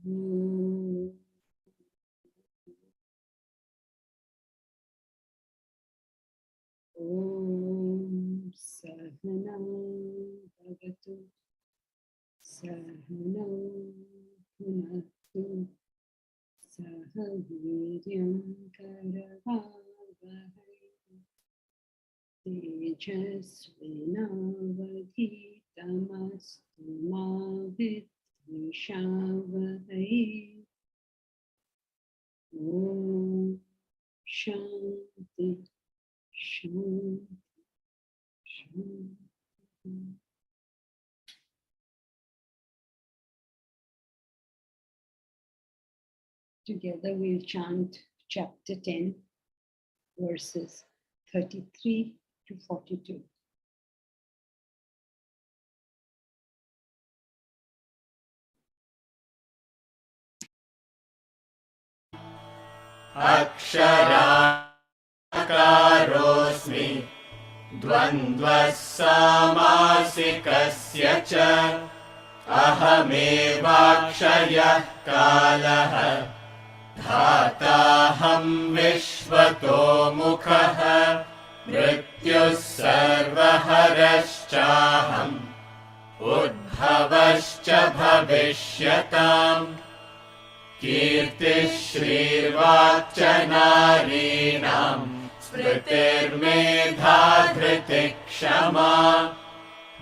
Om Sahanam Bhavatu Sahanam Punatu Sahaviryam Karavavahai Tejasvinavadhitamastu ma vidvishavahai. Om Shanti Shanti Shanti. Together we'll chant chapter 10, verses 33 to 42. Aksharākarosmi dvandvas samásikasya cha ahamevakshayah kālaha dhātāham vishvato mukhaha mrityus sarvaharashchāham udbhavascha bhavishyatām Kirti Shrirvacha Narinam Smritirmedha Dhriti Kshama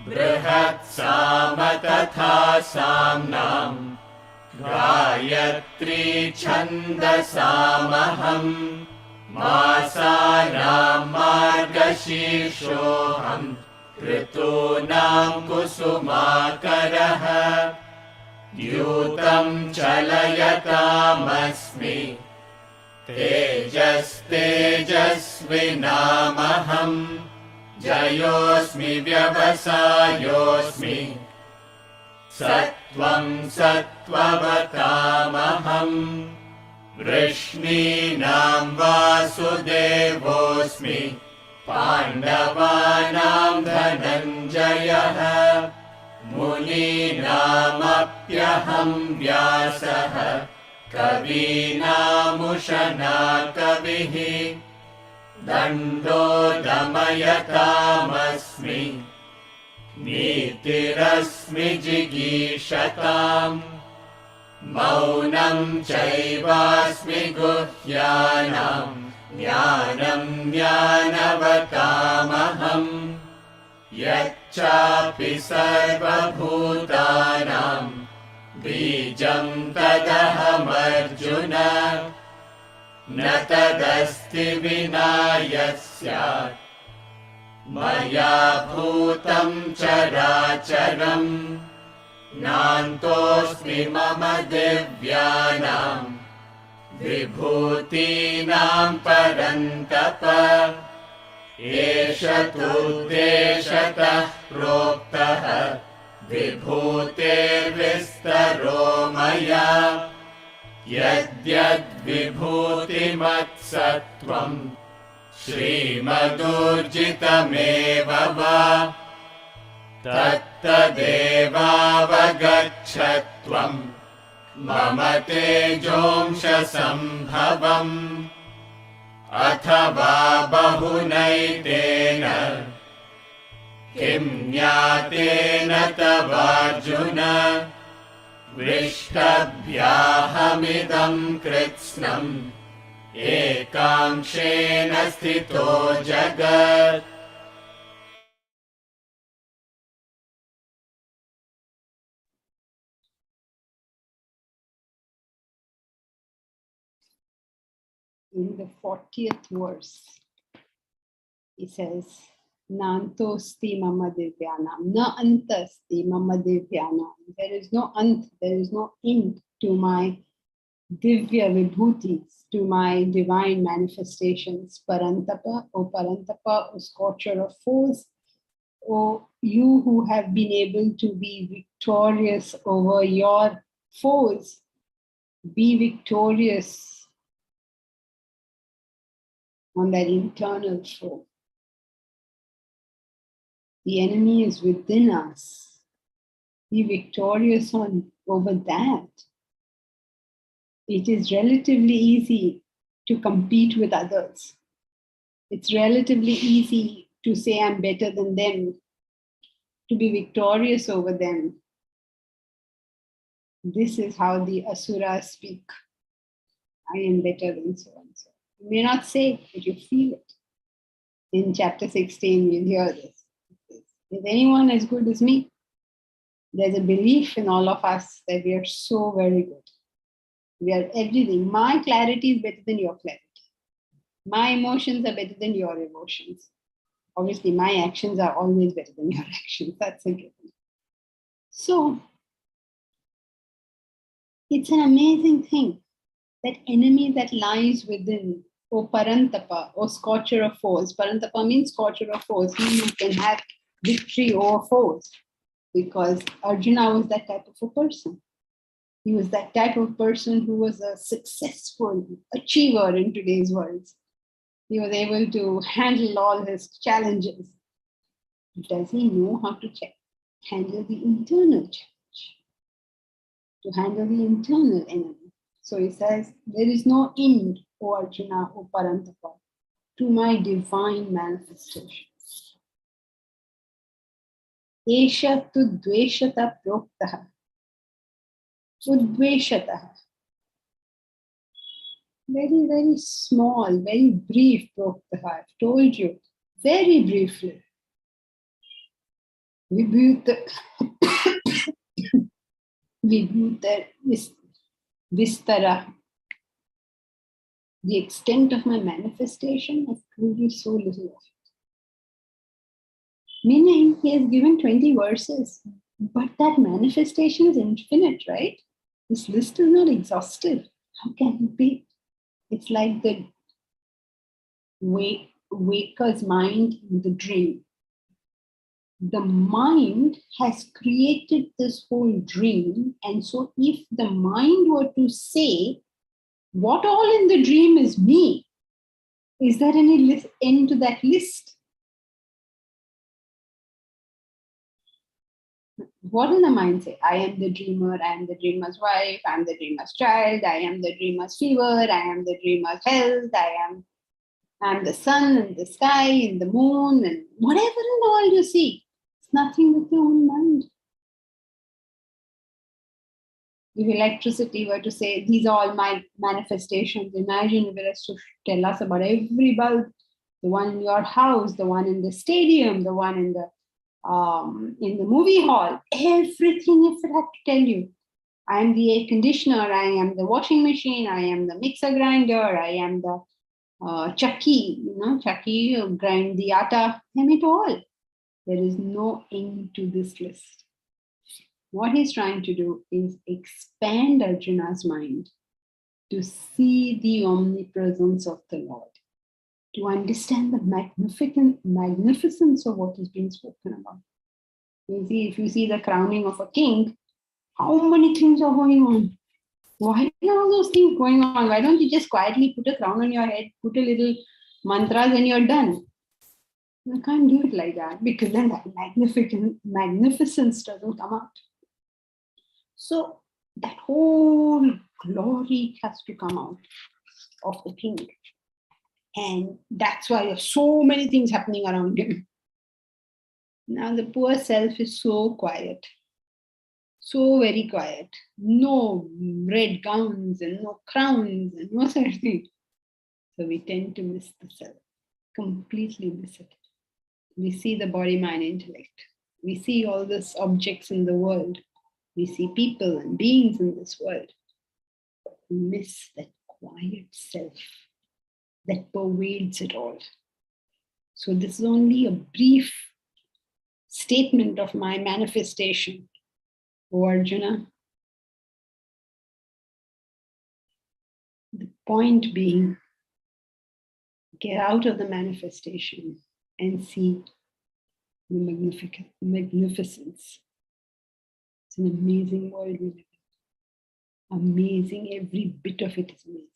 Brihat Samatatha Samnam Gayatri Chandasamaham Masanam Margashirshoham Ritunam Kusumakaraha Yutam Chalayatam-asmi Tejas-tejasvinamaham Jayosmi vyavasayosmi Sattvam sattvavathamaham Vrishninam vasudevosmi Pandavanam dhananjayah Muninamapyaham vyasaha Kavinamushana kavihi Dando damayatam-asmi Nitirasmi jigishatam Maunam chaivasmi guhyanam Jnanam jnanavatamaham Yacchapi sarvabhutanam Bijam tadaham Arjuna Na tadasti vinayasyat Maya bhutam characharam Nantosmi mama divyanam Vibhutinam parantapa Esha tuddeshatah proktaha Vibhutir vistaro maya Yadyad vibhutimat sattvam Shrimadurjitameva va Tattadevavagachatvam Mama tejomsha sambhavam Athava bahunaytena Kim jnatena tavarjuna Vrishtabhyahamidam kritsnam Ekamshena sthito jagat In the 40th verse, he says, Nantosti mama divyanam, na antasti mama divyanam. There is no ant, there is no end to my divya vibhutis, to my divine manifestations. Parantapa, O scorcher of foes, O you who have been able to be victorious over your foes, be victorious on that internal foe. The enemy is within us. Be victorious over that. it is relatively easy to compete with others. It's relatively easy to say I'm better than them, to be victorious over them. This is how the asuras speak. I am better than so and so. You may not say it, but you feel it. In chapter 16, you'll hear this. Is anyone as good as me? There's a belief in all of us that we are so very good. We are everything. My clarity is better than your clarity. My emotions are better than your emotions. Obviously, my actions are always better than your actions. That's a given. So, it's an amazing thing. That enemy that lies within, O Parantapa, O scorcher of foes. Parantapa means scorcher of foes. He who can have victory over foes. Because Arjuna was that type of a person. He was that type of person who was a successful achiever in today's world. He was able to handle all his challenges. Does he know how to handle the internal challenge? To handle the internal enemy. So he says, there is no end, O Arjuna, O Parantapa, to my divine manifestations. Esha tu dveshata proktaha. Udveshataha. Very, very small, very brief proktaha. I've told you, very briefly. Vibhuta Vistara. The extent of my manifestation, I've told you so little of it. Meaning, he has given 20 verses, but that manifestation is infinite, right? This list is not exhaustive. How can it be? It's like the waker's mind in the dream. The mind has created this whole dream, and so if the mind were to say, what all in the dream is me, is there any end to that list? What will the mind say? I am the dreamer, I am the dreamer's wife, I am the dreamer's child, I am the dreamer's fever, I am the dreamer's health, I am the sun and the sky and the moon and whatever in the world you see. It's nothing with your own mind. If electricity were to say, these are all my manifestations, imagine if it was to tell us about every bulb, the one in your house, the one in the stadium, the one in the movie hall, everything if it had to tell you. I am the air conditioner, I am the washing machine, I am the mixer grinder, I am the chakki, chakki, grind the atta, I am it all. There is no end to this list. What he's trying to do is expand Arjuna's mind to see the omnipresence of the Lord, to understand the magnificence of what is being spoken about. You see, if you see the crowning of a king, how many things are going on? Why are all those things going on? Why don't you just quietly put a crown on your head, put a little mantras and you're done? You can't do it like that because then that magnificence doesn't come out. So that whole glory has to come out of the king. And that's why there's so many things happening around him. Now the poor self is so quiet, so very quiet. No red gowns and no crowns and no such thing. So we tend to miss the self, completely miss it. We see the body, mind, intellect. We see all these objects in the world. We see people and beings in this world. But we miss that quiet self that pervades it all. So this is only a brief statement of my manifestation, O Arjuna. The point being, get out of the manifestation and see the magnificence. It's an amazing world we live in. Amazing, every bit of it is amazing.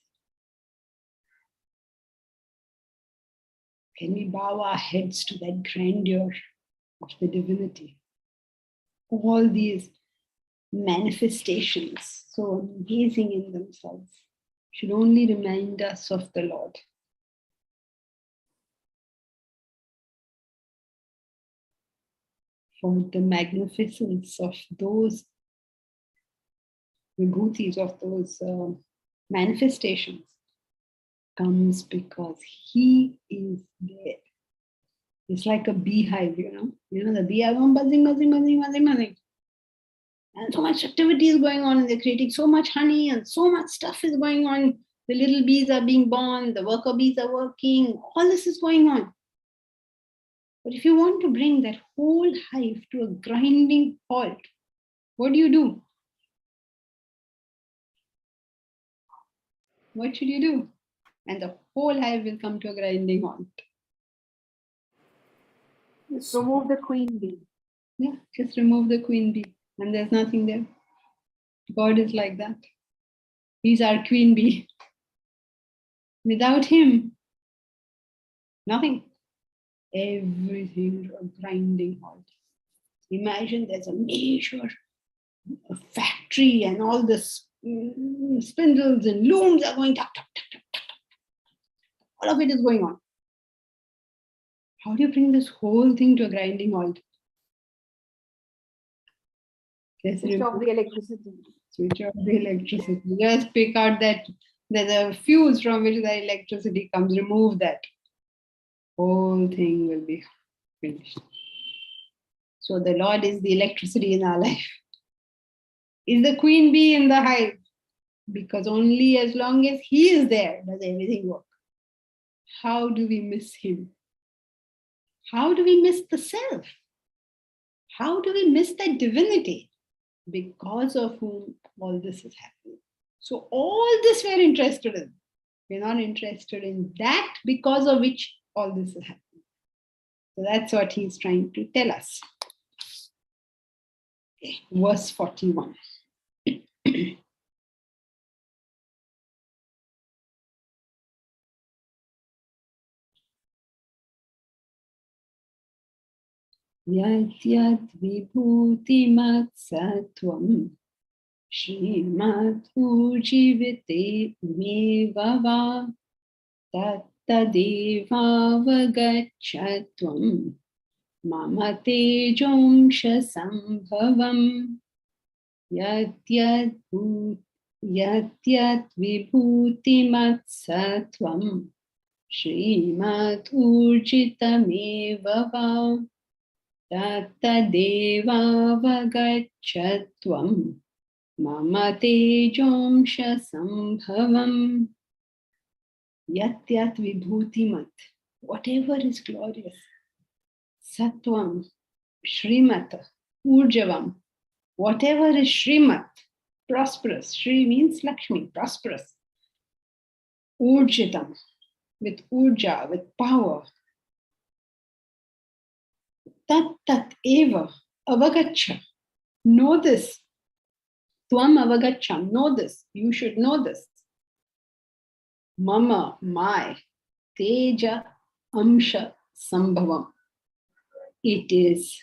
Can we bow our heads to that grandeur of the divinity? All these manifestations, so amazing in themselves. should only remind us of the Lord. For the magnificence of those vibhutis, of those manifestations, comes because He is there. It's like a beehive, the beehive, buzzing, buzzing, buzzing, buzzing, buzzing. And so much activity is going on, and they're creating so much honey, and so much stuff is going on. The little bees are being born, the worker bees are working, all this is going on. But if you want to bring that whole hive to a grinding halt, what do? What should you do? And the whole hive will come to a grinding halt. Just remove the queen bee. Yeah, just remove the queen bee, and there's nothing there. God is like that. He's our queen bee. Without Him, nothing. Everything a grinding halt. Imagine there's a major factory and all the spindles and looms are going tuck, tuck, tuck, tuck, tuck. All of it is going on. How do you bring this whole thing to a grinding halt? Switch off the electricity. Switch off the electricity. Just pick out that there's a fuse from which the electricity comes. Remove that. Whole thing will be finished. So the Lord is the electricity in our life. Is the queen bee in the hive? Because only as long as He is there does everything work. How do we miss Him? How do we miss the self? How do we miss that divinity? Because of whom all this is happening. So all this we're interested in. We're not interested in that because of which all this is happening. So that's what He's trying to tell us. Okay, verse 41. Yat yat vibhutimat satvam Shrimat ujivite mevava tattadevavagachatvam mama tejomsha sambhavam yat yat vibhutimat satvam Shrimat urjitamevava tattadevavagachatvam mama tejomsha sambhavam yat yat vibhutimat, whatever is glorious, satvam, shrimat, urjavam, whatever is shrimat, prosperous. Shri means Lakshmi, prosperous. Urjitam, with urja, with power. Tat tat eva, avagacha, know this. Tvam avagacham, know this. You should know this. Mama, my, teja, amsha, sambhavam. It is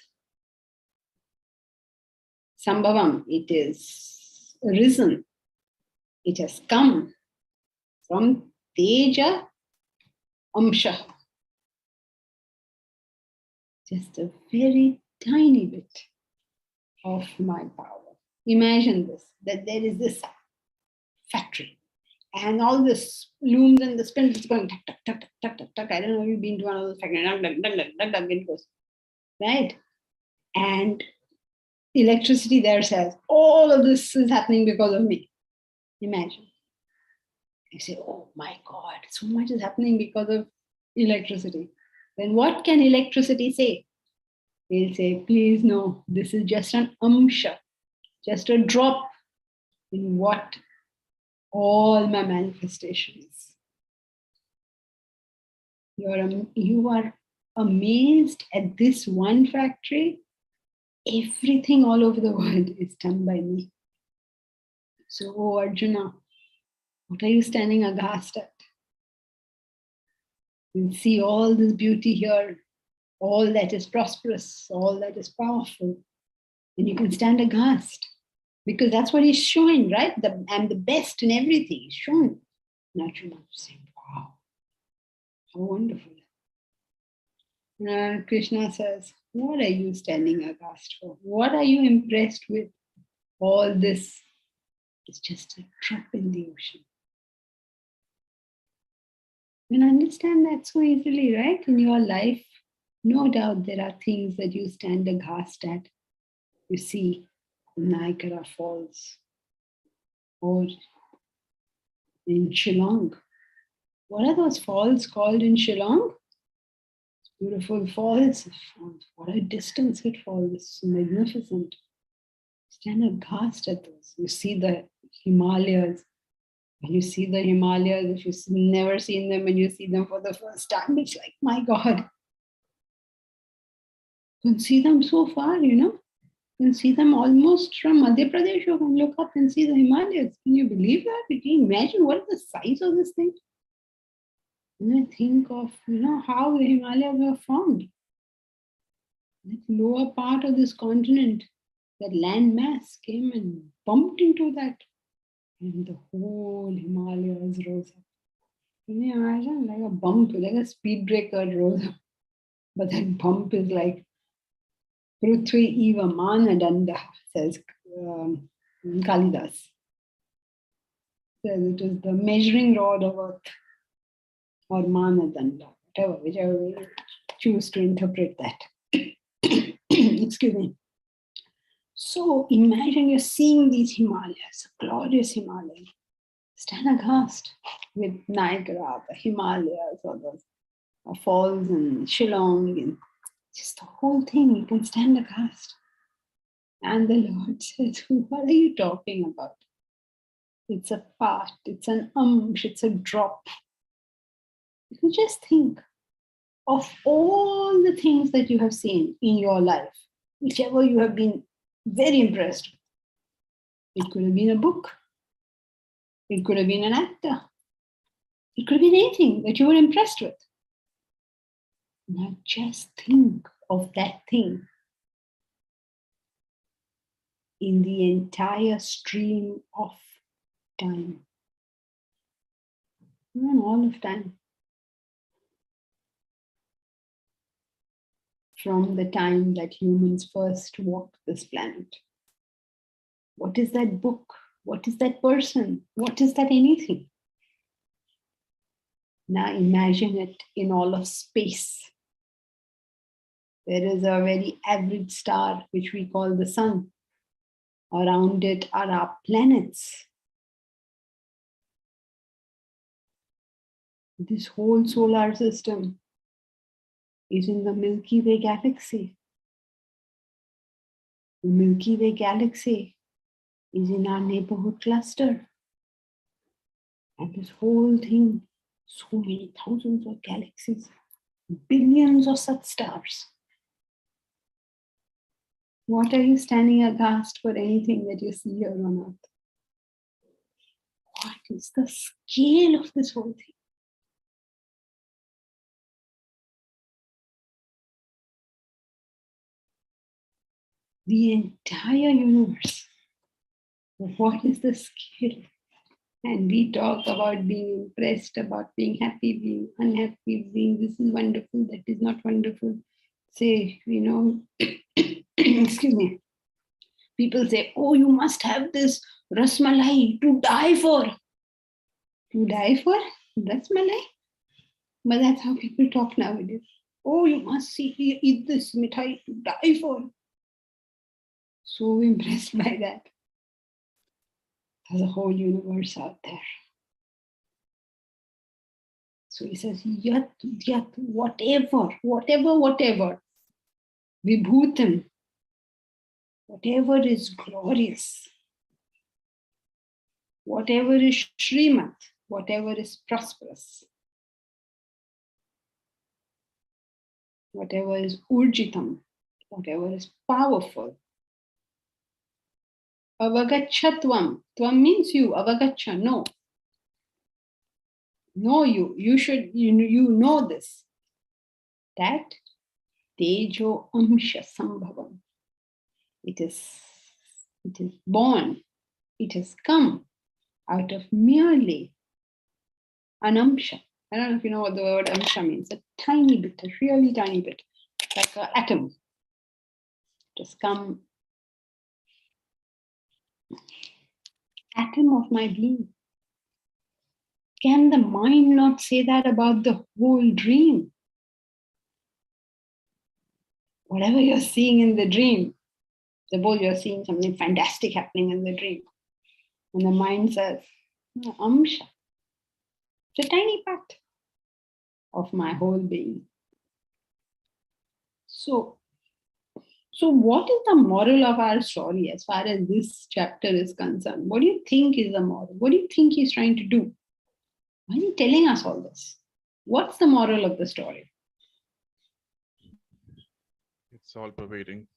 sambhavam. It is risen. It has come from teja, amsha. Just a very tiny bit of my power. Imagine this, that there is this factory and all this looms and the spindles going tuck, tuck, tuck, tuck, tuck, tuck. I don't know if you've been to one of those factories. It goes, right? And electricity there says, all of this is happening because of me. Imagine. You say, oh my God, so much is happening because of electricity. Then what can electricity say? They'll say, please no, this is just an amsha, just a drop in what all my manifestations. You are amazed at this one factory. Everything all over the world is done by me. So, oh Arjuna, what are you standing aghast at? You see all this beauty here, all that is prosperous, all that is powerful, and you can stand aghast because that's what he's showing, right? I'm the best in everything. He's showing. Arjuna was saying, wow, how wonderful. And Krishna says, what are you standing aghast for? What are you impressed with? All this is just a drop in the ocean. You can understand that so easily, right? In your life, no doubt there are things that you stand aghast at. You see Niagara Falls or in Shillong. What are those falls called in Shillong? Beautiful falls. What a distance it falls. It's so magnificent. Stand aghast at those. You see the Himalayas. When you see the Himalayas, if you've never seen them and you see them for the first time, it's like, my God. You can see them so far, You can see them almost from Madhya Pradesh. You can look up and see the Himalayas. Can you believe that? Can you imagine what is the size of this thing? And I think of, how the Himalayas were formed. The lower part of this continent, that land mass came and bumped into that. And the whole Himalayas rose up. Can you imagine? Like a bump, like a speed breaker rose up. But that bump is like Prithvi Eva Manadanda, says Kalidas. Says it is the measuring rod of earth, or Manadanda, whichever way you choose to interpret that. Excuse me. So imagine you're seeing these Himalayas, glorious Himalayas. Stand aghast with Niagara, the Himalayas, or the falls in Shillong, and just the whole thing. You can stand aghast. And the Lord says, what are you talking about? It's a part, it's an it's a drop. You can just think of all the things that you have seen in your life, whichever you have been very impressed with. It could have been a book. It could have been an actor. It could have been anything that you were impressed with. Now just think of that thing in the entire stream of time. And all of time. From the time that humans first walked this planet. What is that book? What is that person? What is that anything? Now imagine it in all of space. There is a very average star, which we call the sun. Around it are our planets. This whole solar system is in the Milky Way galaxy. The Milky Way galaxy is in our neighborhood cluster. And this whole thing, so many thousands of galaxies, billions of such stars. What are you standing aghast for anything that you see here on earth? What is the scale of this whole thing? The entire universe. What is the scale? And we talk about being impressed, about being happy, being unhappy, being this is wonderful, that is not wonderful. Say, excuse me. People say, oh, you must have this rasmalai to die for. To die for? Rasmalai? But that's how people talk nowadays. Oh, you must eat this mithai to die for. So impressed by that. There's a whole universe out there. So he says, yat, whatever, vibhutam, whatever is glorious, whatever is shrimat, whatever is prosperous, whatever is urjitam, whatever is powerful, avagachatvam, tvam means you, avagacha, no. Know you should, you know this, that tejo amsha sambhavam. It is born, it has come out of merely an amsha. I don't know if you know what the word amsha means. A tiny bit, a really tiny bit, like an atom. Just come, atom of my being. Can the mind not say that about the whole dream? Whatever you're seeing in the dream, suppose you're seeing something fantastic happening in the dream, and the mind says, "No, amsha, it's a tiny part of my whole being." So what is the moral of our story as far as this chapter is concerned? What do you think is the moral? What do you think he's trying to do? Why is he telling us all this? What's the moral of the story? It's all pervading.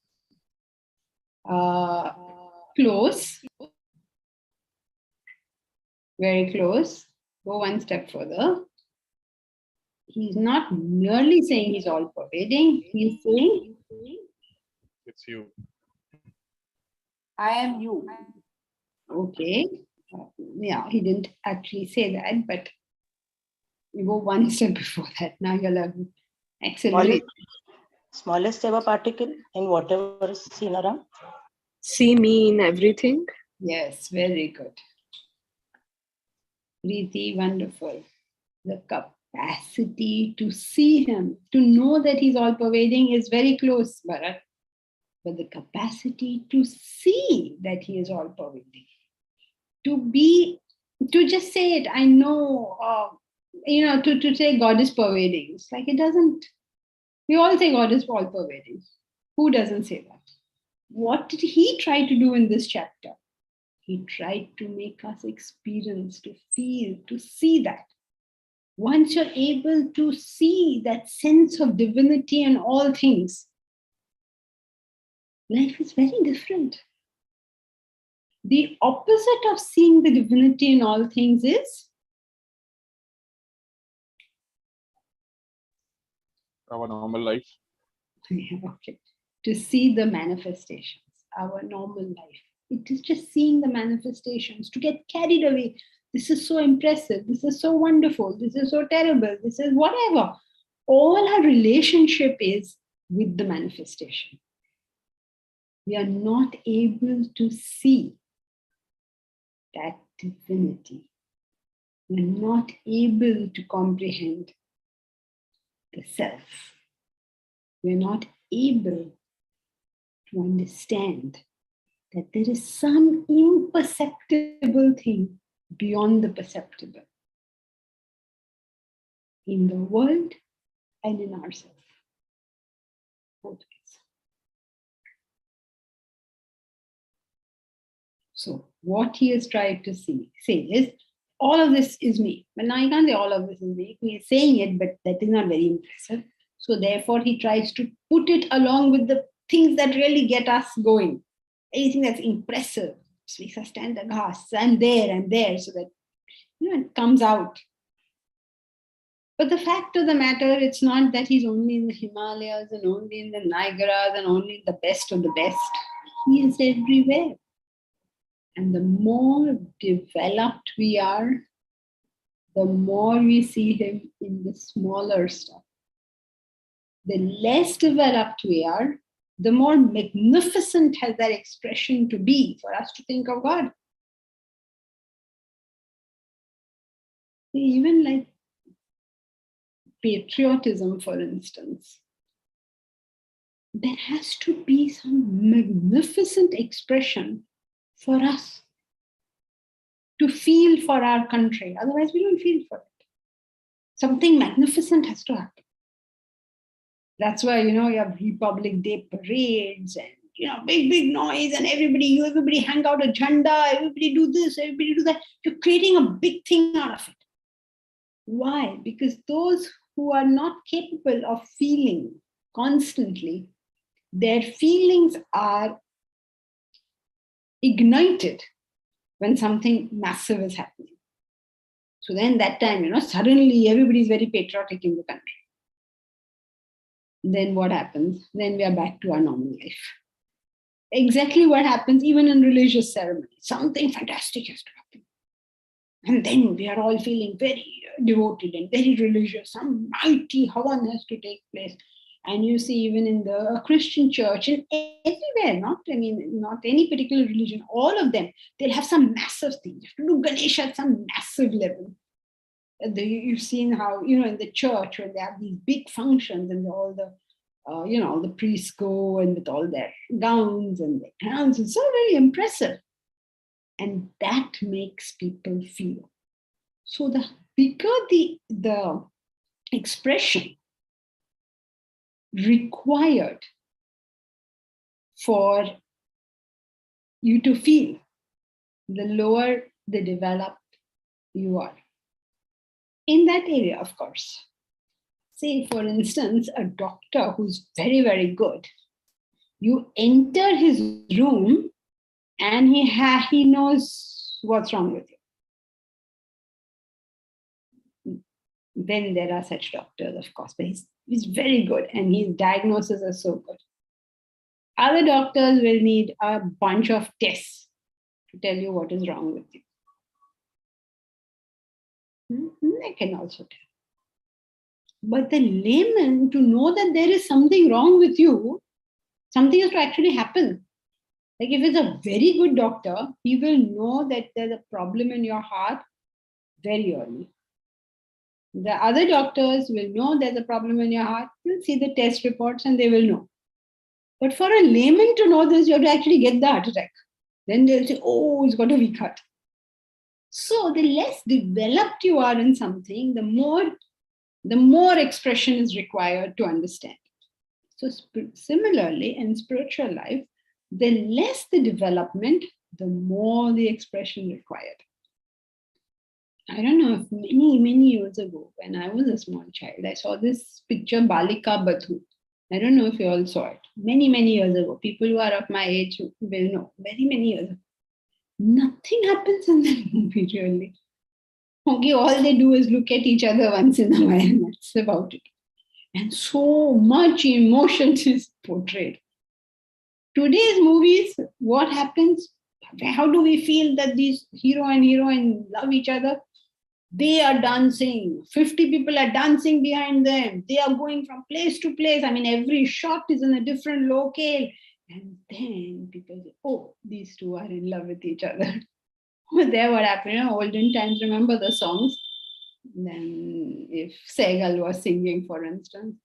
Close. Very close. Go one step further. He's not merely saying he's all pervading. He's saying, It's you. I am you. okay, yeah, he didn't actually say that, but you go one step before that. Now you'll have excellent. Smallest ever particle in whatever is seen around. See me in everything. Yes, very good. Preeti, wonderful. The capacity to see him, to know that he's all pervading is very close, Bharat. But the capacity to see that he is all pervading, to just say it, I know, to say God is pervading. It's like it doesn't, we all say God is all pervading. Who doesn't say that? What did he try to do in this chapter? He tried to make us experience, to feel, to see that. Once you're able to see that sense of divinity in all things, life is very different. The opposite of seeing the divinity in all things is Our normal life. okay, to see the manifestations, our normal life. It is just seeing the manifestations, to get carried away. This is so impressive. This is so wonderful. This is so terrible. This is whatever. All our relationship is with the manifestation. We are not able to see that divinity. We are not able to comprehend the self. We are not able to understand that there is some imperceptible thing beyond the perceptible in the world and in ourselves. Both ways. So what he has tried to say is, all of this is me. Well, now you can't say all of this is me. He is saying it, but that is not very impressive. So therefore he tries to put it along with the things that really get us going. Anything that's impressive makes us stand aghast. I'm there, so that it comes out. But the fact of the matter, it's not that he's only in the Himalayas and only in the Niagaras and only in the best of the best. He is everywhere. And the more developed we are, the more we see him in the smaller stuff. The less developed we are, the more magnificent has that expression to be for us to think of God. Even like patriotism, for instance, there has to be some magnificent expression for us to feel for our country. Otherwise, we don't feel for it. Something magnificent has to happen. That's why, you have Republic Day parades and, big noise and everybody hang out a jhanda, everybody do this, everybody do that. You're creating a big thing out of it. Why? Because those who are not capable of feeling constantly, their feelings are ignited when something massive is happening. So then that time, suddenly everybody is very patriotic in the country. Then what happens? Then we are back to our normal life. Exactly what happens even in religious ceremonies. Something fantastic has to happen. And then we are all feeling very devoted and very religious. Some mighty havan has to take place. And you see, even in the Christian church and everywhere, not any particular religion, all of them, they'll have some massive thing. You have to do Ganesha at some massive level. You've seen how, in the church, when they have these big functions and all the, the priests go and with all their gowns and their crowns, it's so very impressive. And that makes people feel. So the bigger the expression required for you to feel, the lower the developed you are. In that area, of course. Say, for instance, a doctor who's very, very good. You enter his room and he knows what's wrong with you. Then there are such doctors, of course, but he's very good and his diagnoses are so good. Other doctors will need a bunch of tests to tell you what is wrong with you. They can also tell. But the layman, to know that there is something wrong with you, something has to actually happen. Like if it's a very good doctor, he will know that there's a problem in your heart very early. The other doctors will know there's a problem in your heart, you'll see the test reports and they will know. But for a layman to know this, you have to actually get the heart attack. Then they'll say, oh, he's got a weak heart. So the less developed you are in something, the more expression is required to understand. So similarly, in spiritual life, the less the development, the more the expression required. I don't know if many years ago, when I was a small child, I saw this picture, Balika Badhu. I don't know if you all saw it. Many years ago. People who are of my age will know. Very many years ago. Nothing happens in that movie, really. Okay, all they do is look at each other once in a while. That's about it. And so much emotion is portrayed. Today's movies, what happens? How do we feel that these hero and heroine love each other? They are dancing. 50 people are dancing behind them. They are going from place to place. I mean, every shot is in a different locale. And then people say, oh, these two are in love with each other. There what happened, olden times, remember the songs? Then if Segal was singing, for instance,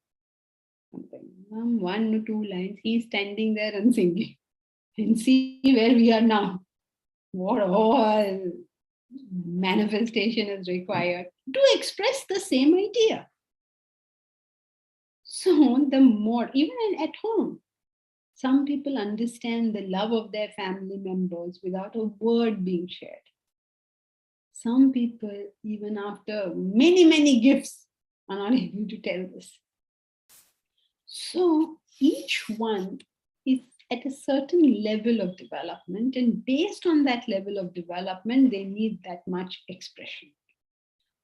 something, 1 or 2 lines, he's standing there and singing. And see where we are now. What all manifestation is required to express the same idea. So the more, even at home, some people understand the love of their family members without a word being shared. Some people, even after many gifts, are not able to tell this. So each one is at a certain level of development, and based on that level of development, they need that much expression.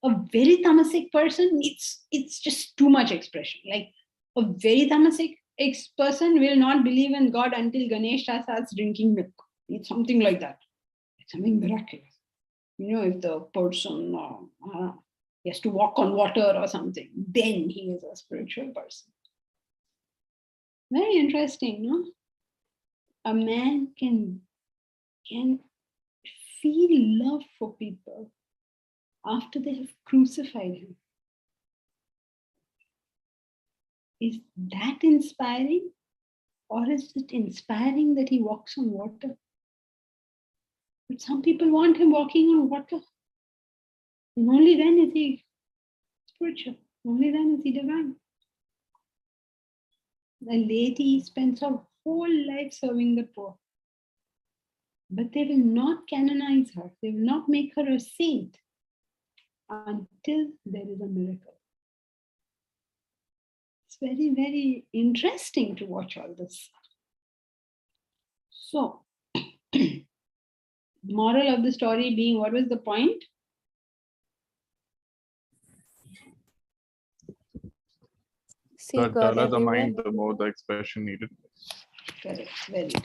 A very tamasic person it's just too much expression. Like a very tamasic person will not believe in God until Ganesha starts drinking milk. It's something like that. It's something miraculous. If the person he has to walk on water or something, then he is a spiritual person. Very interesting, no? A man can feel love for people after they have crucified him. Is that inspiring? Or is it inspiring that he walks on water? But some people want him walking on water. And only then is he spiritual. Only then is he divine. The lady spends her whole life serving the poor. But they will not canonize her. They will not make her a saint until there is a miracle. It's very interesting to watch all this. So, moral of the story being, what was the point? The duller the mind, the more the expression needed. Correct. Very good.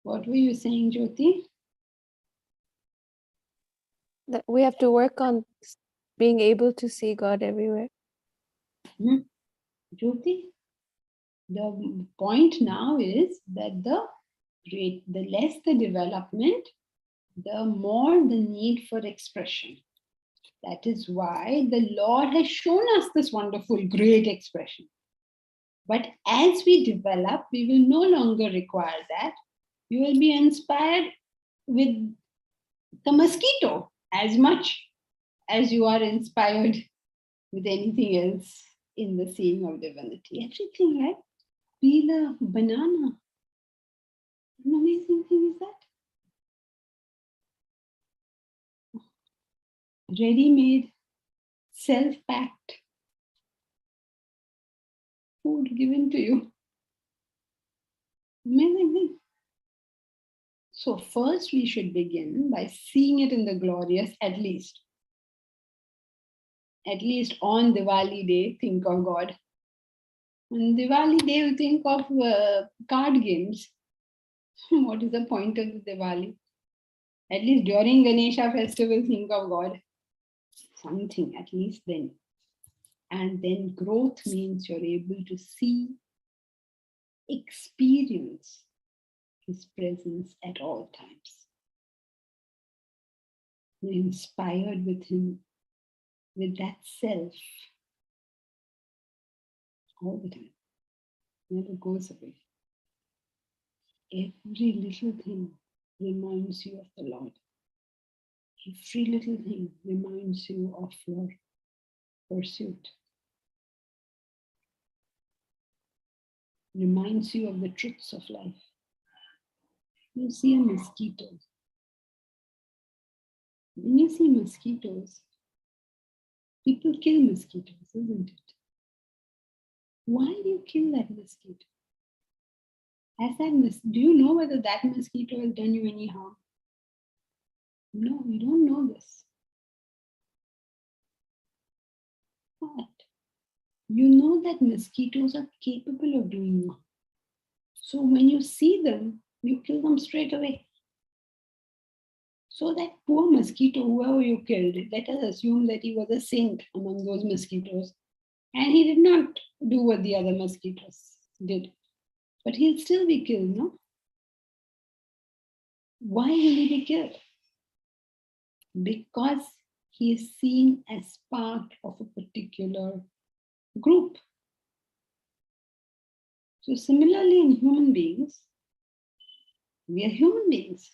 What were you saying, Jyoti? That we have to work on being able to see God everywhere. Jyoti, the point now is that the less the development, the more the need for expression. That is why the Lord has shown us this wonderful, great expression. But as we develop, we will no longer require that. You will be inspired with the mosquito as much as you are inspired with anything else in the seeing of divinity. Everything, right? Peel a banana. An amazing thing is that. Ready-made, self-packed food given to you. Amazing thing. So first we should begin by seeing it in the glorious, at least on Diwali day, think of God. On Diwali day, you think of card games. What is the point of the Diwali? At least during Ganesha festival, think of God. Something, at least then. And then growth means you're able to see, experience His presence at all times. You're inspired with Him, with that self, all the time. Never goes away. Every little thing reminds you of the Lord. Every little thing reminds you of your pursuit. Reminds you of the truths of life. You see a mosquito. When you see mosquitoes, people kill mosquitoes, isn't it? Why do you kill that mosquito? Do you know whether that mosquito has done you any harm? No, you don't know this. But you know that mosquitoes are capable of doing harm. So when you see them, you kill them straight away. So that poor mosquito, whoever you killed, let us assume that he was a saint among those mosquitoes. And he did not do what the other mosquitoes did. But he'll still be killed, no? Why will he be killed? Because he is seen as part of a particular group. So similarly in human beings, we are human beings.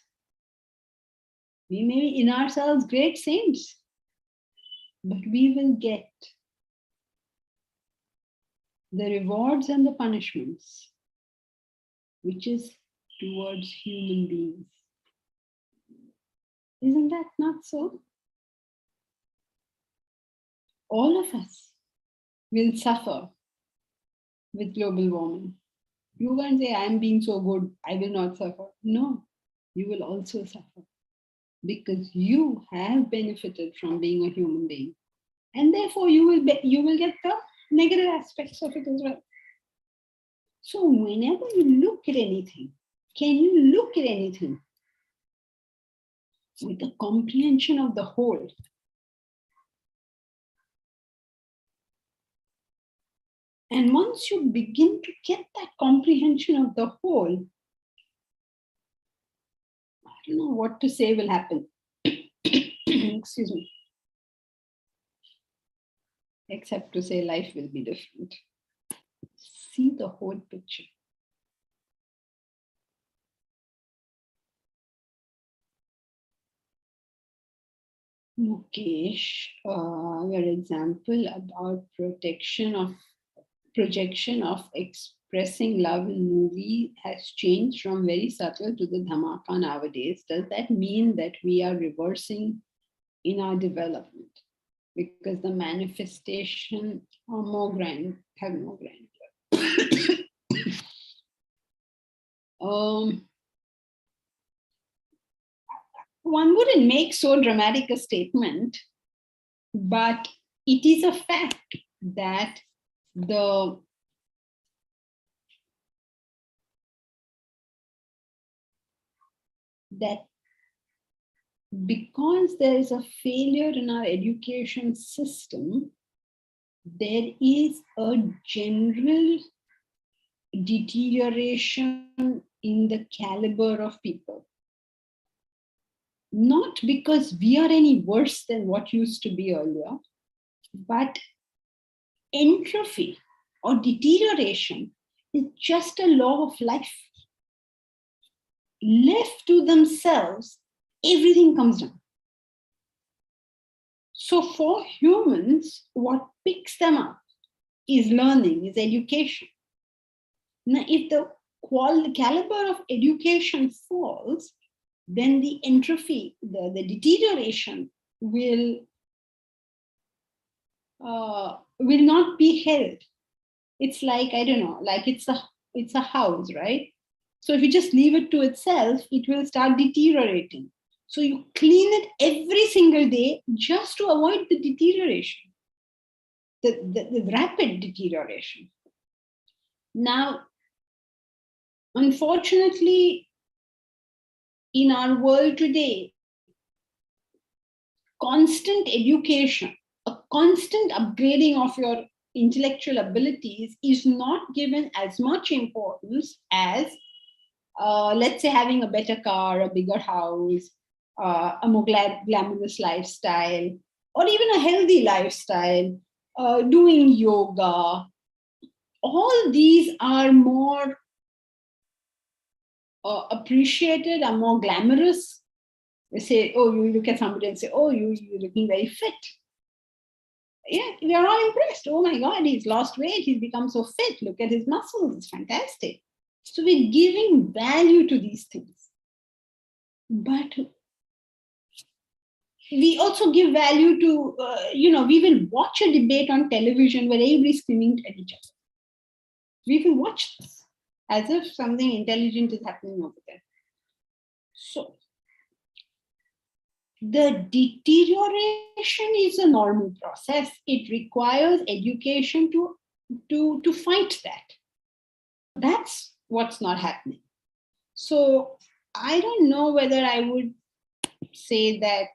We may be in ourselves great saints, but we will get the rewards and the punishments, which is towards human beings. Isn't that not so? All of us will suffer with global warming. You can't say, I am being so good, I will not suffer. No, you will also suffer because you have benefited from being a human being. And therefore you will get the negative aspects of it as well. So whenever you look at anything, can you look at anything with the comprehension of the whole? And once you begin to get that comprehension of the whole, I don't know what to say will happen. Excuse me. Except to say life will be different. See the whole picture. Mukesh, your example about projection of expressing love in movie has changed from very subtle to the dhamaka nowadays. Does that mean that we are reversing in our development? Because the manifestation are more grand, have more grandeur. One wouldn't make so dramatic a statement, but it is a fact that because there is a failure in our education system, there is a general deterioration in the caliber of people. Not because we are any worse than what used to be earlier, but entropy or deterioration is just a law of life. Left to themselves, everything comes down. So for humans, what picks them up is learning, is education. Now, if the caliber of education falls, then the entropy, the deterioration will not be held. It's like, I don't know, like it's a house, right? So if you just leave it to itself, it will start deteriorating. So you clean it every single day just to avoid the deterioration, the rapid deterioration. Now, unfortunately, in our world today, constant education, a constant upgrading of your intellectual abilities is not given as much importance as, let's say, having a better car, a bigger house, a more glamorous lifestyle, or even a healthy lifestyle, doing yoga. All these are more appreciated, are more glamorous. They say, oh, you look at somebody and say, oh, you're looking very fit. Yeah, we are all impressed. Oh my God, he's lost weight. He's become so fit. Look at his muscles. It's fantastic. So we're giving value to these things. But we also give value to, we will watch a debate on television where everybody's screaming at each other. We will watch this as if something intelligent is happening over there. So the deterioration is a normal process. It requires education to fight that. That's what's not happening. So I don't know whether I would say that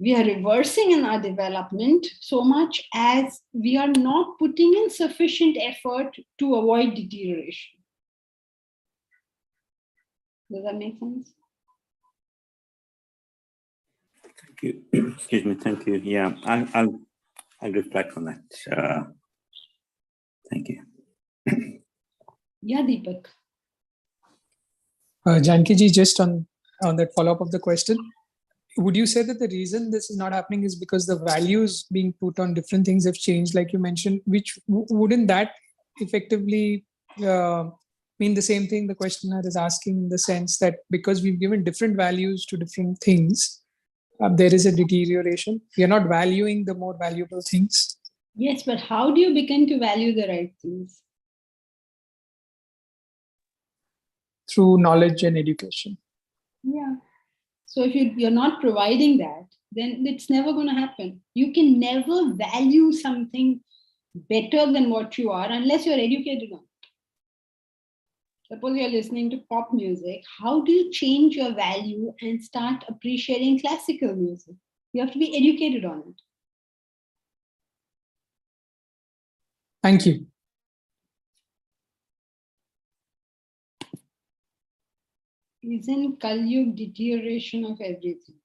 we are reversing in our development so much as we are not putting in sufficient effort to avoid deterioration. Does that make sense? Thank you. Excuse me. Thank you. Yeah, I'll reflect on that. Thank you. Yeah, Deepak. Janki ji, just on that follow-up of the question, would you say that the reason this is not happening is because the values being put on different things have changed, like you mentioned, which wouldn't that effectively mean the same thing the questioner is asking, in the sense that because we've given different values to different things, there is a deterioration? We are not valuing the more valuable things. Yes, but how do you begin to value the right things? Through knowledge and education. Yeah. So if you're not providing that, then it's never going to happen. You can never value something better than what you are unless you're educated on it. Suppose you're listening to pop music. How do you change your value and start appreciating classical music? You have to be educated on it. Thank you. Isn't Kali Yuga deterioration of everything?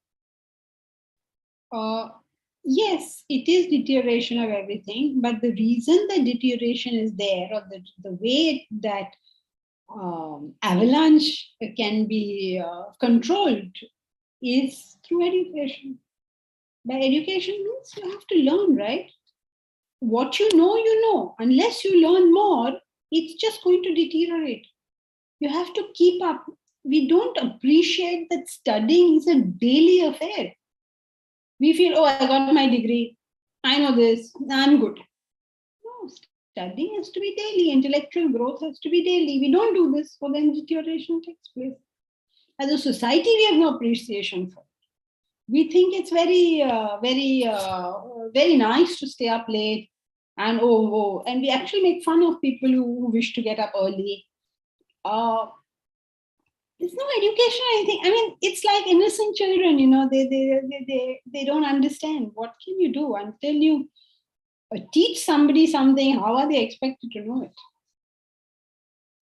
Yes, it is deterioration of everything, but the reason that deterioration is there, or the way that avalanche can be controlled, is through education. By education means you have to learn, right? What you know. Unless you learn more, it's just going to deteriorate. You have to keep up. We don't appreciate that studying is a daily affair. We feel, oh, I got my degree. I know this. I'm good. No, studying has to be daily. Intellectual growth has to be daily. We don't do this, so then deterioration takes place. As a society, we have no appreciation for it. We think it's very nice to stay up late, and and we actually make fun of people who wish to get up early. there's no education or anything. I mean, it's like innocent children, they don't understand. What can you do until you teach somebody something? How are they expected to know it?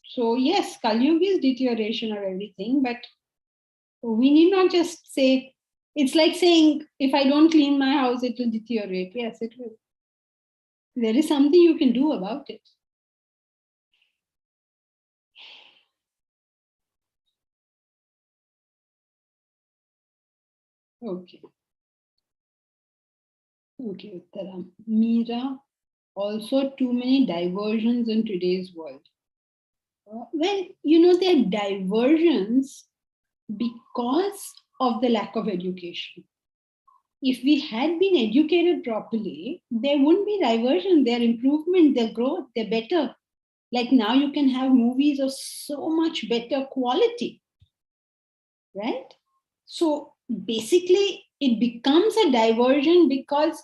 So yes, Kali Yuga is deterioration of everything, but we need not just say, it's like saying, if I don't clean my house, it will deteriorate. Yes, it will. There is something you can do about it. Okay. Okay, Uttara. Meera, also too many diversions in today's world. Well, there are diversions because of the lack of education. If we had been educated properly, there wouldn't be diversion, their improvement, their growth, they're better. Like now you can have movies of so much better quality, right? So basically it becomes a diversion because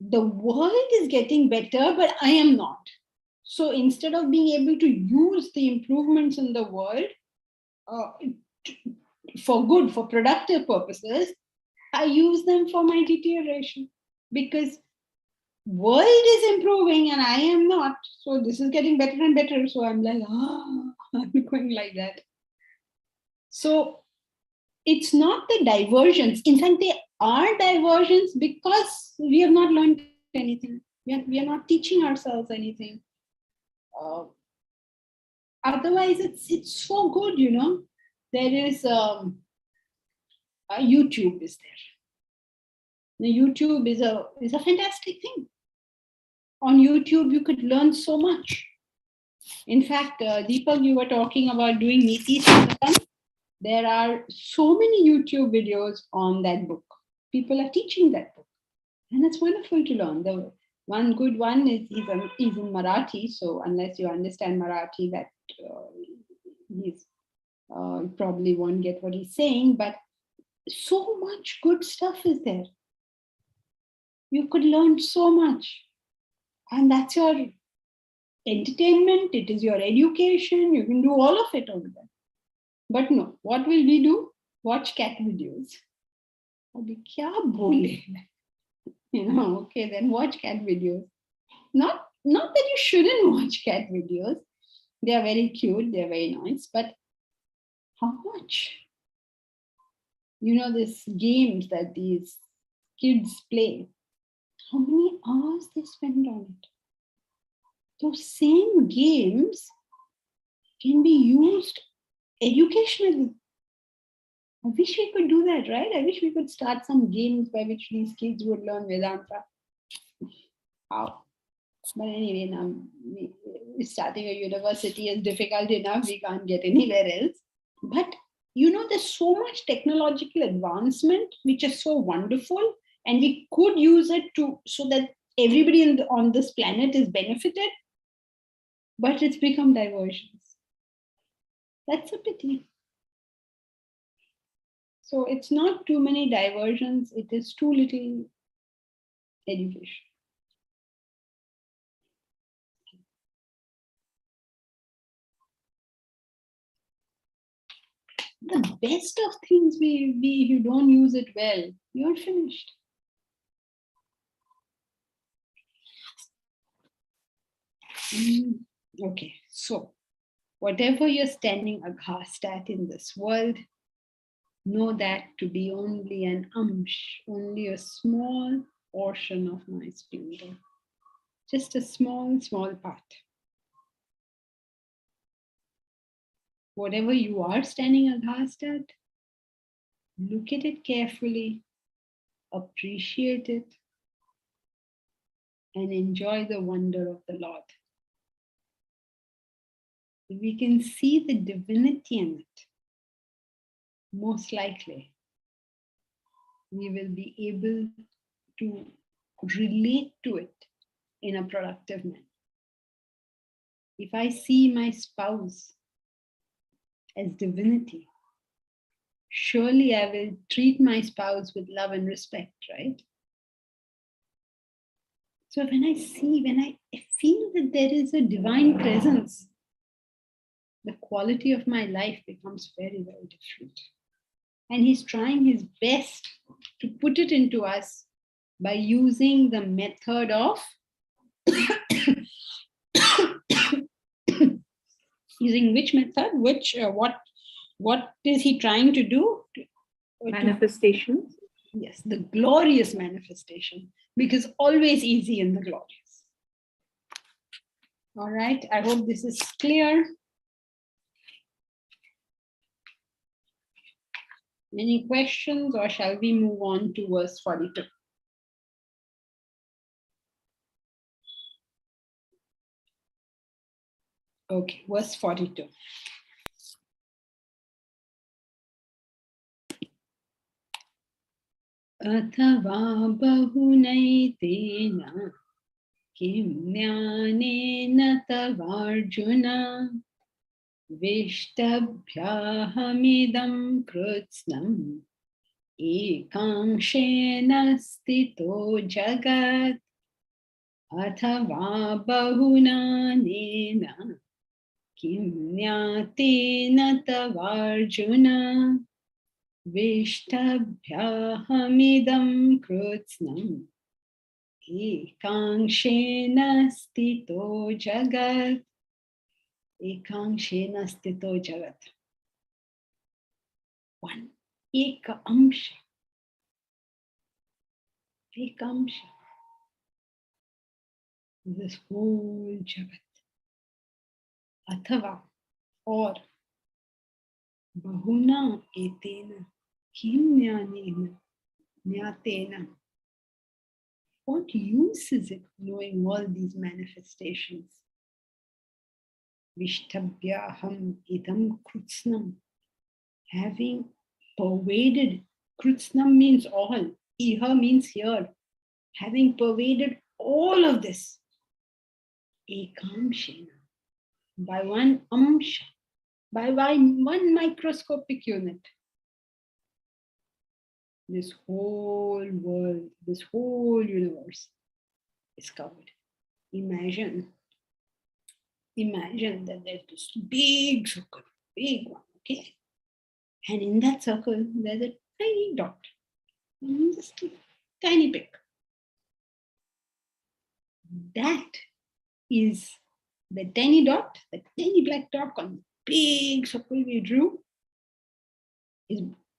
the world is getting better, but I am not. So instead of being able to use the improvements in the world for good, for productive purposes, I use them for my deterioration because world is improving and I am not. So this is getting better and better. So I'm like, I'm going like that. So it's not the diversions. In fact, they are diversions because we have not learned anything. We are not teaching ourselves anything. Otherwise, it's so good, There is YouTube is there. Now, YouTube is a fantastic thing. On YouTube, you could learn so much. In fact, Deepak, you were talking about doing Niti Sangam. There are so many YouTube videos on that book. People are teaching that book. And it's wonderful to learn. The one good one is in Marathi. So unless you understand Marathi, that he's probably won't get what he's saying. But so much good stuff is there. You could learn so much. And that's your entertainment. It is your education. You can do all of it over there. But no, what will we do? Watch cat videos. Abhi kya bole? Okay, then watch cat videos. Not that you shouldn't watch cat videos. They are very cute, they're very nice, but how much? These games that these kids play, how many hours they spend on it? Those same games can be used educationally. I wish we could do that, right? I wish we could start some games by which these kids would learn Vedanta. How? But anyway, now starting a university is difficult enough. We can't get anywhere else. But there's so much technological advancement, which is so wonderful, and we could use it so that everybody on this planet is benefited. But it's become diversions. That's a pity. So it's not too many diversions, it is too little education. The best of things, if you don't use it well, you're finished. Okay, so whatever you're standing aghast at in this world, know that to be only an only a small portion of my splendor. Just a small, small part. Whatever you are standing aghast at, look at it carefully, appreciate it, and enjoy the wonder of the Lord. If we can see the divinity in it, most likely we will be able to relate to it in a productive manner. If I see my spouse as divinity, surely I will treat my spouse with love and respect, right? So when I feel that there is a divine presence, the quality of my life becomes very, very different. And he's trying his best to put it into us by using the method of using which method, what is he trying to do? Manifestation. Yes, the glorious manifestation, because always easy in the glorious. All right, I hope this is clear. Any questions, or shall we move on to verse 42? Okay, verse 42. अथवा बहुनैतेन किं ज्ञानेन तवार्जुन विष्टभ्याहमिदं कृत्स्नम् एकांशेन स्थितो जगत् अथवा बहुनानेन किं ज्ञातेन तवार्जुन विष्टभ्याहमिदं कृत्स्नम् एकांशेन स्थितो जगत् एकांशेन स्थितो जगत्. One ekamsha. Ekamsha. This whole jagat. Athava, or bahuna etena kim jnanena jnatena. What use is it knowing all these manifestations? Vishtabhyaham idam krutsnam. Having pervaded, krutsnam means all, iha means here. Having pervaded all of this, ekamshena, by one amsha, by one microscopic unit, this whole world, this whole universe is covered. Imagine that there's this big circle, big one, okay? And in that circle, there's a tiny dot, just a tiny pick. That is the tiny dot, the tiny black dot on the big circle we drew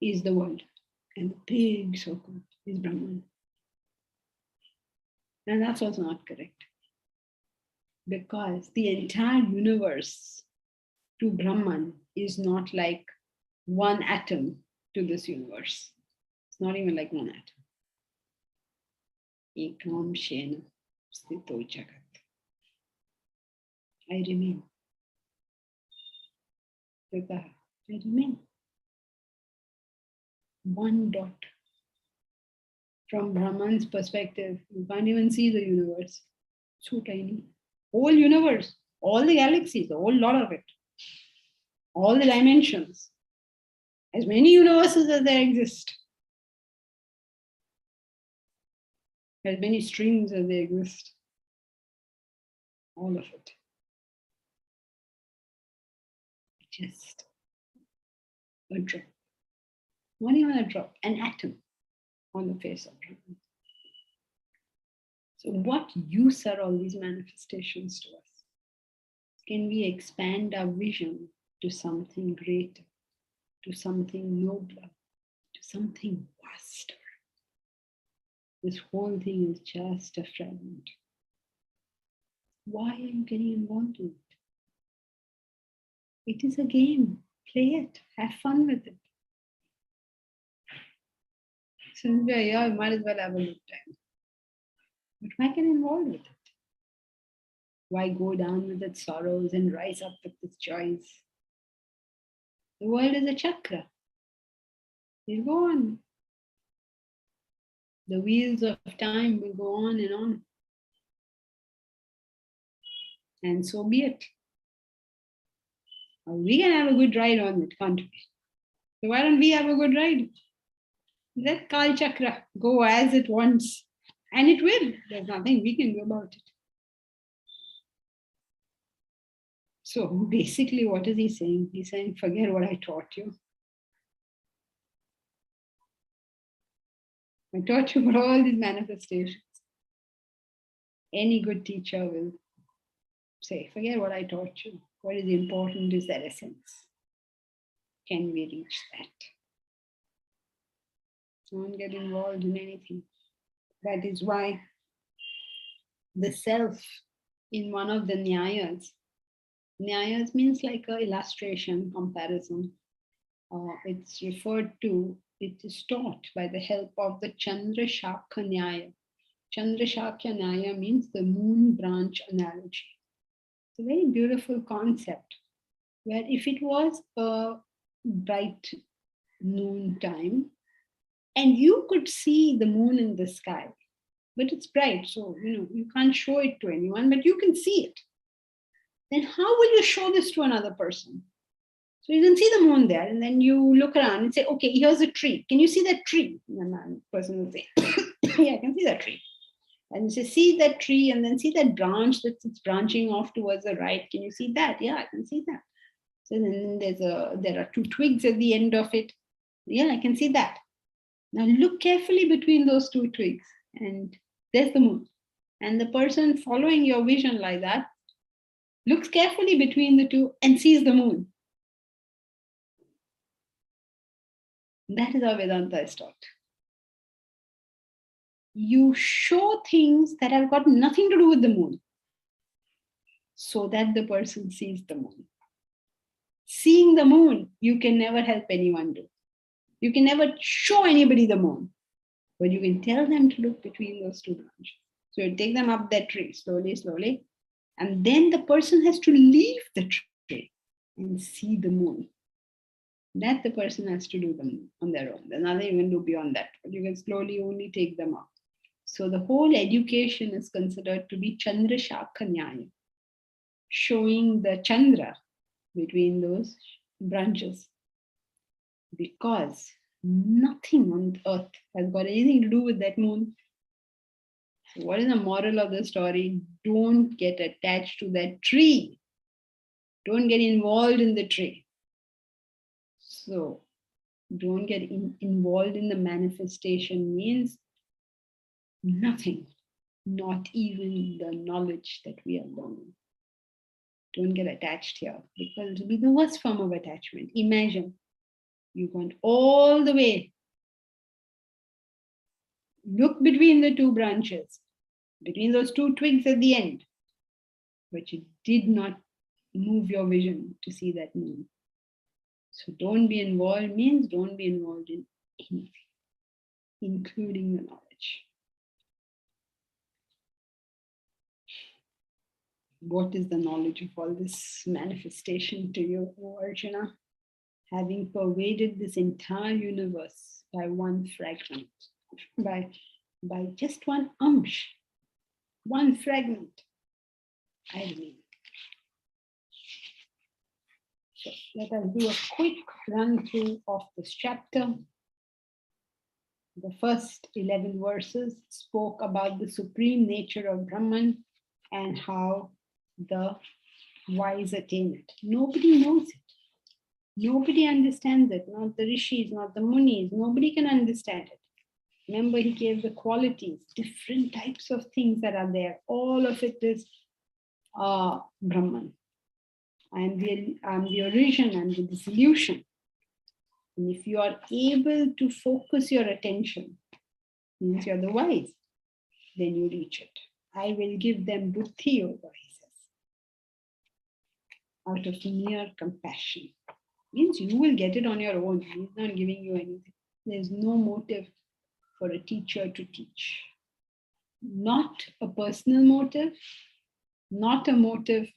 is the world. And the big circle is Brahman. And that's also not correct. Because the entire universe to Brahman is not like one atom to this universe. It's not even like one atom. Ekam shena sthito jagat. I remain. I remain. One dot. From Brahman's perspective, you can't even see the universe. So tiny. Whole universe, all the galaxies, a whole lot of it. All the dimensions. As many universes as there exist. As many strings as they exist. All of it. Just a drop. Not even a drop, an atom on the face of Brahman. So what use are all these manifestations to us? Can we expand our vision to something greater, to something nobler, to something vaster? This whole thing is just a fragment. Why are you getting involved in it? It is a game. Play it. Have fun with it. Since we are here, you might as well have a good time. But why get involved with it? Why go down with its sorrows and rise up with its joys? The world is a chakra. It'll go on. The wheels of time will go on and on. And so be it. We can have a good ride on it, can't we? So why don't we have a good ride? Let Kal Chakra go as it wants. And it will. There's nothing we can do about it. So basically, what is he saying? He's saying, forget what I taught you. I taught you about all these manifestations. Any good teacher will say, forget what I taught you. What is important is that essence. Can we reach that? Don't get involved in anything. That is why the self in one of the Nyayas means like an illustration, comparison. It's referred to, it is taught by the help of the Chandra Shakha Nyaya. Chandra Shakha Nyaya means the moon branch analogy. It's a very beautiful concept where if it was a bright noon time and you could see the moon in the sky, but it's bright, so you can't show it to anyone, but you can see it. Then how will you show this to another person? So you can see the moon there, and then you look around and say, okay, here's a tree. Can you see that tree? And the person will say, yeah, I can see that tree. And you say, see that tree, and then see that branch that's branching off towards the right. Can you see that? Yeah, I can see that. So then there are two twigs at the end of it. Yeah, I can see that. Now look carefully between those two twigs, and there's the moon. And the person following your vision like that looks carefully between the two and sees the moon. That is how Vedanta is taught. You show things that have got nothing to do with the moon so that the person sees the moon. Seeing the moon, you can never help anyone do. You can never show anybody the moon, but you can tell them to look between those two branches. So you take them up that tree slowly, slowly, and then the person has to leave the tree and see the moon. That the person has to do them on their own. There's nothing you can do beyond that, but you can slowly only take them up. So the whole education is considered to be Chandra Shakha Nyaya, showing the Chandra between those branches. Because nothing on earth has got anything to do with that moon. So what is the moral of the story? Don't get attached to that tree. Don't get involved in the tree. So don't get involved in the manifestation means nothing, not even the knowledge that we are learning. Don't get attached here, because it will be the worst form of attachment. Imagine you went all the way, look between the two branches, between those two twigs at the end, but you did not move your vision to see that moon. So don't be involved means don't be involved in anything, including the knowledge. What is the knowledge of all this manifestation to you, O Arjuna? Having pervaded this entire universe by one fragment, by just one amsh, one fragment, I believe. So let us do a quick run through of this chapter. The first 11 verses spoke about the supreme nature of Brahman and how the wise attain it. Nobody knows it. Nobody understands it, not the rishis, not the munis. Nobody can understand it. Remember, he gave the qualities, different types of things that are there. All of it is Brahman. I am the origin, I am the dissolution. And if you are able to focus your attention, means you're the wise, then you reach it. I will give them buddhi, O Lord, he says, out of mere compassion. Means you will get it on your own. He's not giving you anything. There's no motive for a teacher to teach. Not a personal motive, not a motive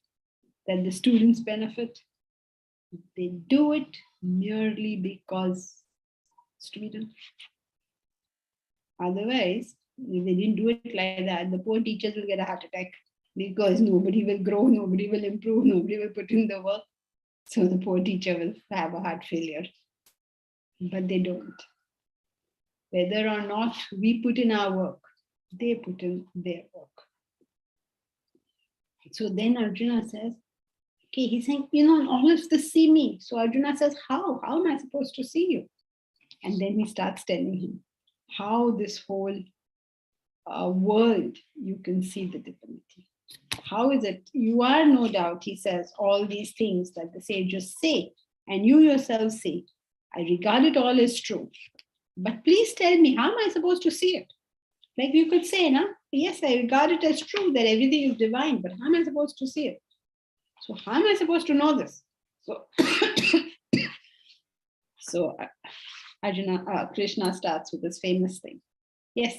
that the students benefit. They do it merely because it's to be done. Otherwise, if they didn't do it like that, the poor teachers will get a heart attack because nobody will grow, nobody will improve, nobody will put in the work. So the poor teacher will have a heart failure. But they don't. Whether or not we put in our work, they put in their work. So then Arjuna says, Okay, he's saying, all of this see me. So Arjuna says, how? How am I supposed to see you? And then he starts telling him how this whole world, you can see the divinity. How is it? You are no doubt, he says, all these things that the sages say, and you yourself say, I regard it all as true. But please tell me, how am I supposed to see it? Like you could say, yes, I regard it as true that everything is divine, but how am I supposed to see it? So how am I supposed to know this? So Krishna starts with this famous thing. Yes,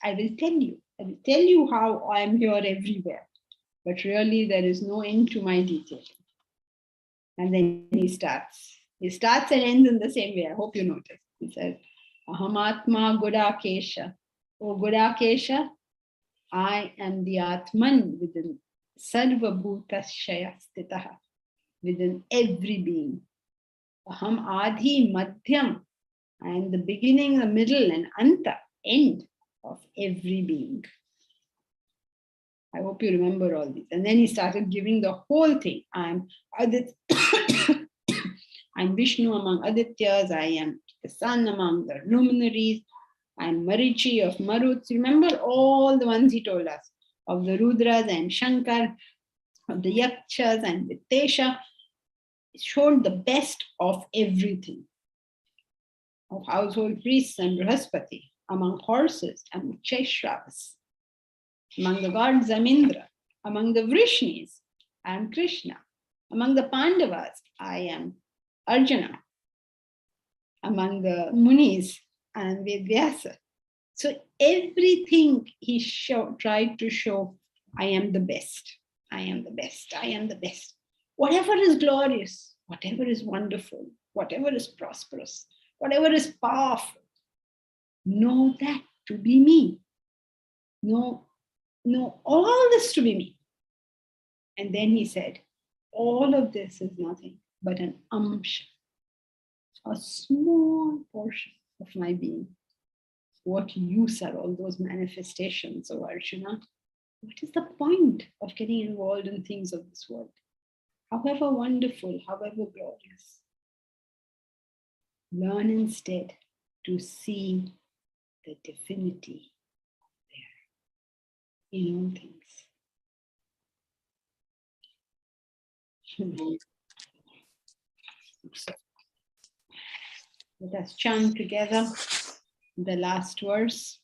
I will tell you. I will tell you how I am here everywhere. But really, there is no end to my detail. And then he starts. He starts and ends in the same way. I hope you notice. He says, Ahamatma Gudakesha. Oh, Gudakesha, I am the Atman within Sarva Bhutashaya Stitaha, within every being. Aham Adhi Madhyam, I am the beginning, the middle, and Anta, end of every being. I hope you remember all these. And then he started giving the whole thing. I'm I'm Vishnu among Adityas. I am the sun among the luminaries. I'm Marichi of Maruts. Remember all the ones he told us. Of the Rudras and Shankar, of the Yakshas and Vitesha. It showed the best of everything. Of household priests and Brihaspati. Among horses and Chaishravas. Among the gods, I'm Indra. Among the Vrishnis, I am Krishna. Among the Pandavas, I am Arjuna. Among the Munis, I am Vedyasa. So everything he tried to show, I am the best. I am the best. I am the best. Whatever is glorious, whatever is wonderful, whatever is prosperous, whatever is powerful, know that to be me. Know all this to be me. And then he said, all of this is nothing but an amsha, a small portion of my being. What use are all those manifestations, O Arjuna? What is the point of getting involved in things of this world? However wonderful, however glorious. Learn instead to see the divinity there in all things. So, let us chant together the last verse,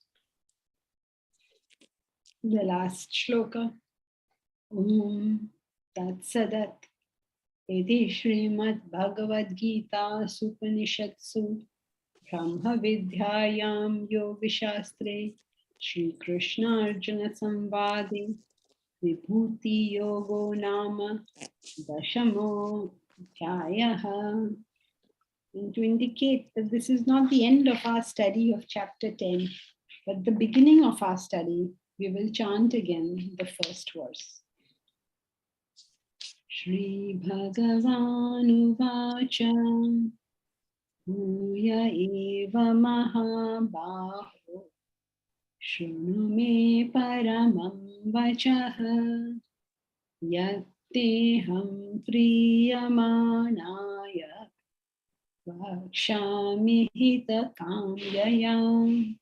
the last shloka. Om Tat Sadat Iti Srimad Bhagavad Gita Supanishatsu Brahma Vidyayam Yoga Shastre Shri Krishna Arjuna Samvadi Vibhuti Yogo Nama Dashamo Dhyayaha. And to indicate that this is not the end of our study of chapter 10, but the beginning of our study, we will chant again the first verse. Shri Bhagavan Uvacha Bhuya Eva Mahabaho Shunu Me Paramam Vachaha Yatteham Priyamanaya Vakshami Hita Kamyayam.